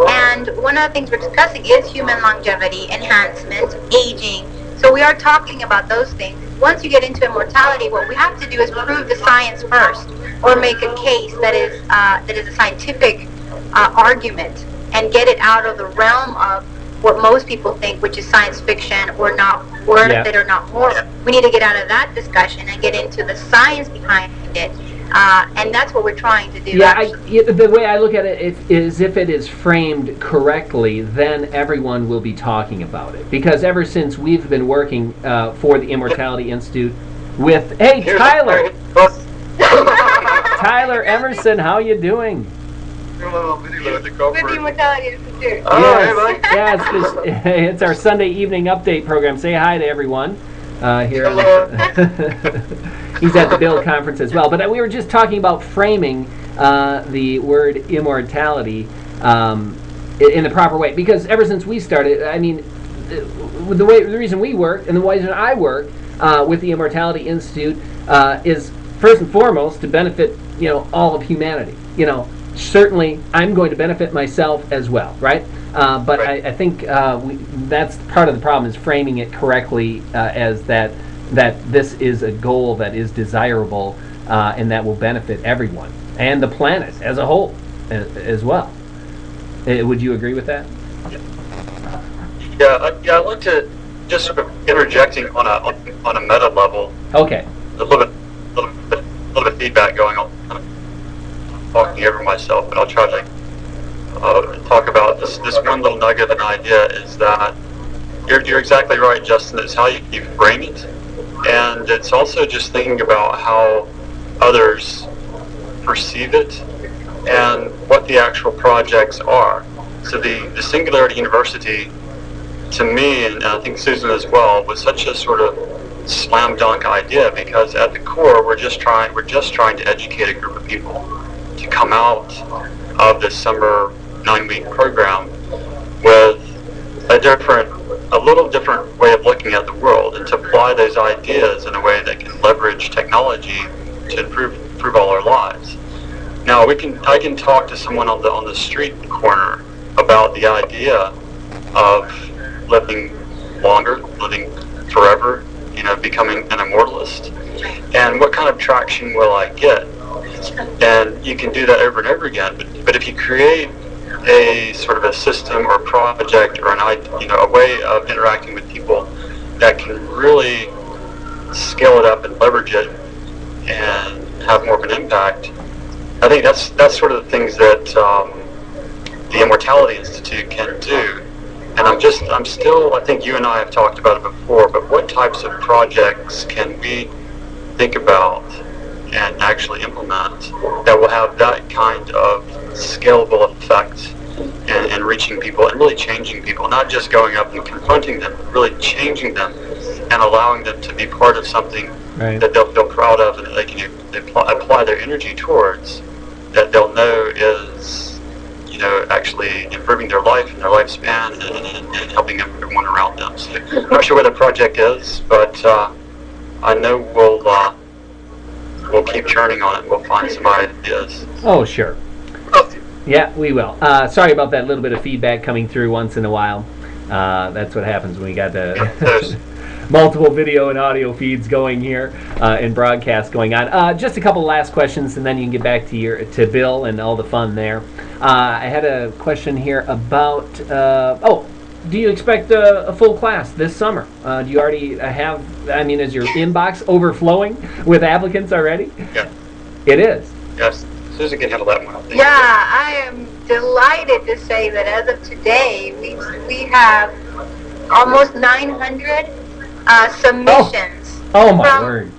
And one of the things we're discussing is human longevity, enhancement, aging. So we are talking about those things. Once you get into immortality, what we have to do is prove the science first, or make a case that is a scientific argument, and get it out of the realm of what most people think, which is science fiction or not, or that are not horror. We need to get out of that discussion and get into the science behind it. And that's what we're trying to do. The way I look at it is if it is framed correctly, then everyone will be talking about it. Because ever since we've been working for the Immortality Institute with, hey, Tyler! Tyler Emerson, how you doing? With the Immortality Institute. It's our Sunday evening update program. Say hi to everyone. Here. He's at the Bill conference as well. But we were just talking about framing the word immortality in the proper way. Because ever since we started, I mean, the reason we work and the reason I work with the Immortality Institute is first and foremost to benefit all of humanity. Certainly I'm going to benefit myself as well, right? But right. I think that's part of the problem, is framing it correctly as that this is a goal that is desirable and that will benefit everyone and the planet as a whole as well. Would you agree with that? Yeah, I'd like to just sort of interjecting on a meta level. Okay. A little bit feedback going on. I'm talking over myself, but I'll try to talk about this one little nugget of an idea. Is that you're exactly right, Justin. It's how you frame it, and it's also just thinking about how others perceive it and what the actual projects are. So the Singularity University, to me, and I think Susan as well, was such a sort of slam dunk idea, because at the core we're just trying to educate a group of people to come out of this summer 9-week program with a little different way of looking at the world, and to apply those ideas in a way that can leverage technology to improve all our lives. Now I can talk to someone on the street corner about the idea of living longer, living forever, becoming an immortalist, and what kind of traction will I get? And you can do that over and over again, but if you create a sort of a system or a project or a way of interacting with people that can really scale it up and leverage it and have more of an impact, I think that's sort of the things that the Immortality Institute can do. And I think you and I have talked about it before, but what types of projects can we think about and actually implement that will have that kind of scalable effect and reaching people and really changing people, not just going up and confronting them, but really changing them and allowing them to be part of something that they'll feel proud of and that they can apply their energy towards, that they'll know is actually improving their life and their lifespan and helping everyone around them. So I'm not sure where the project is, but I know we'll keep churning on it. We'll find some ideas. Oh, sure. Yeah, we will. Sorry about that little bit of feedback coming through once in a while. That's what happens when we got the multiple video and audio feeds going here and broadcasts going on. Just a couple last questions, and then you can get back to Bill and all the fun there. I had a question here about, do you expect a full class this summer? Do you already have, is your inbox overflowing with applicants already? Yeah. It is? Yes. Susan can handle that one. Yeah, I am delighted to say that as of today, we have almost 900 submissions. Oh my word.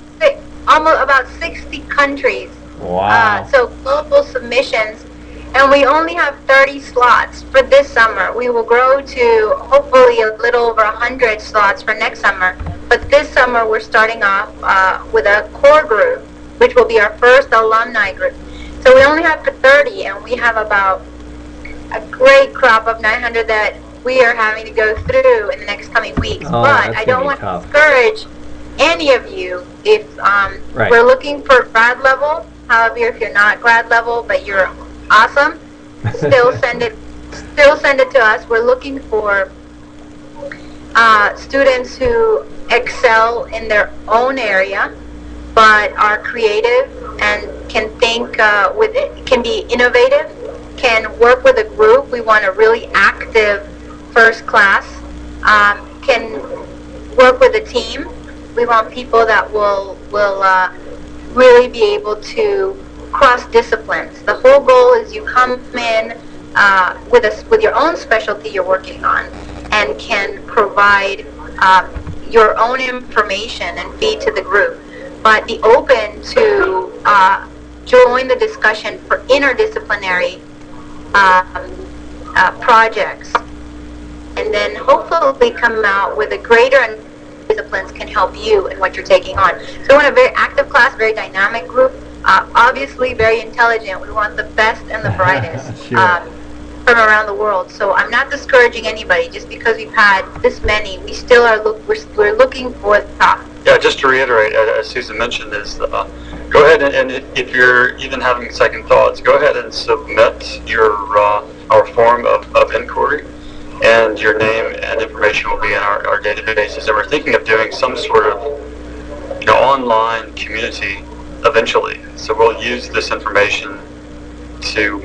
Almost about 60 countries. Wow. So global submissions. And we only have 30 slots for this summer. We will grow to hopefully a little over 100 slots for next summer. But this summer we're starting off with a core group, which will be our first alumni group. So we only have 30, and we have about a great crop of 900 that we are having to go through in the next coming weeks. But I don't want to discourage any of you if we're looking for grad level. However, if you're not grad level but you're awesome, still send it still send it to us. We're looking for students who excel in their own area, but are creative and can think with it, can be innovative, can work with a group. We want a really active first class, can work with a team. We want people that will really be able to cross disciplines. The whole goal is you come in with your own specialty you're working on, and can provide your own information and feed to the group, but be open to join the discussion for interdisciplinary projects, and then hopefully come out with a greater disciplines can help you in what you're taking on. So we want a very active class, very dynamic group, obviously very intelligent. We want the best and the brightest. Sure. From around the world. So I'm not discouraging anybody. Just because we've had this many, we still are we're looking for the top. Yeah, just to reiterate, as Susan mentioned, is go ahead and if you're even having second thoughts, go ahead and submit your our form of inquiry, and your name and information will be in our databases. And we're thinking of doing some sort of online community eventually. So we'll use this information to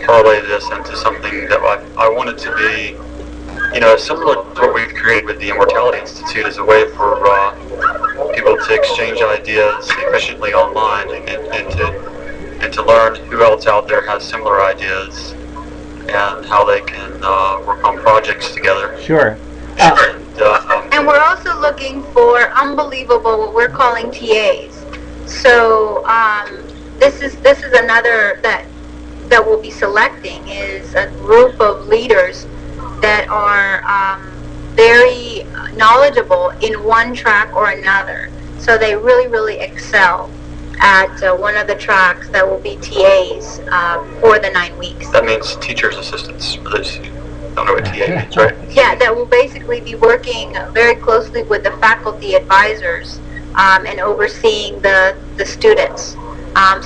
parlay this into something that I want it to be, similar to what we've created with the Immortality Institute, as a way for people to exchange ideas efficiently online and to learn who else out there has similar ideas and how they can work on projects together. Sure. And we're also looking for unbelievable, what we're calling TAs. So this is another that we'll be selecting, is a group of leaders that are very knowledgeable in one track or another. So they really excel at one of the tracks that will be TAs for the 9 weeks. That means teacher's assistants, for those who don't know what TA means, right? Yeah, that will basically be working very closely with the faculty advisors and overseeing the students.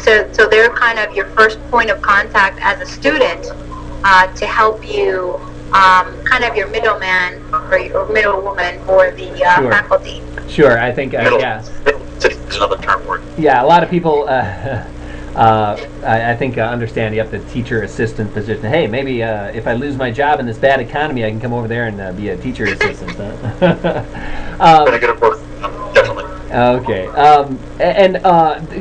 So they're kind of your first point of contact as a student to help you, kind of your middleman or your middlewoman for the faculty. Sure, I think, yeah. Is another term for it. Yeah, a lot of people, I think, understand you have the teacher assistant position. Hey, maybe if I lose my job in this bad economy, I can come over there and be a teacher assistant. Gonna get a book, definitely. Okay. And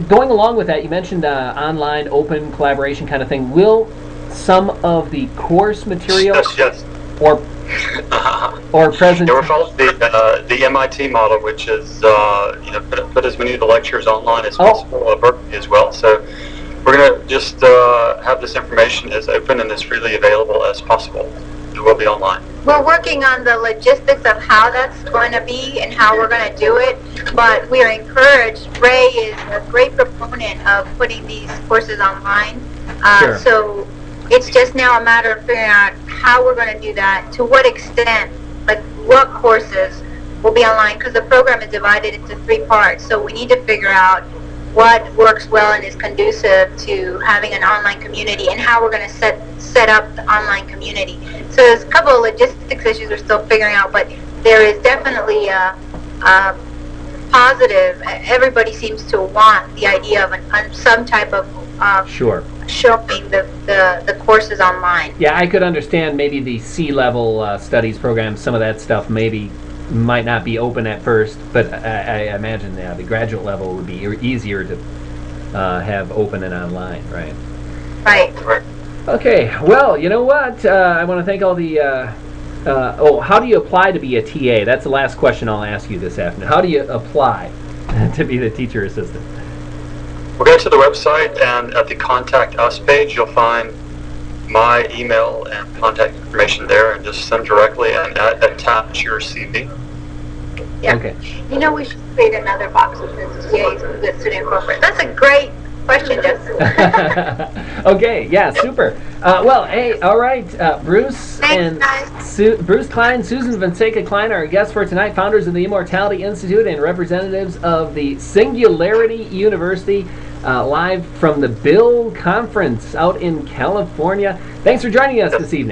going along with that, you mentioned online, open collaboration kind of thing. Will some of the course material yes. Uh-huh. Present. Yeah, we're following the MIT model, which is put as many of the lectures online as possible, virtually as well. So we're going to just have this information as open and as freely available as possible. It will be online. We're working on the logistics of how that's going to be and how we're going to do it, but we are encouraged. Ray is a great proponent of putting these courses online. Sure. So it's just now a matter of figuring out how we're going to do that, to what extent, like what courses will be online, because the program is divided into 3 parts. So we need to figure out what works well and is conducive to having an online community, and how we're going to set up the online community. So there's a couple of logistics issues we're still figuring out, but there is definitely a positive. Everybody seems to want the idea of some type of Sure. showing the courses online. Yeah, I could understand maybe the C-level studies program, some of that stuff maybe might not be open at first, but I imagine the graduate level would be easier to have open and online, right? Right. Okay, well, you know what? I want to thank all the... how do you apply to be a TA? That's the last question I'll ask you this afternoon. How do you apply to be the teacher assistant? We'll go to the website, and at the Contact Us page, you'll find my email and contact information there, and just send directly and attach your CV. Yeah. Okay. We should create another box of TAs with the student corporate. That's a great question, Justin. Okay, yeah, super. Well, hey, all right, Bruce. Thanks, guys. Bruce Klein, Susan Fonseca Klein are our guests for tonight, founders of the Immortality Institute and representatives of the Singularity University, live from the Bill Conference out in California. Thanks for joining us this evening.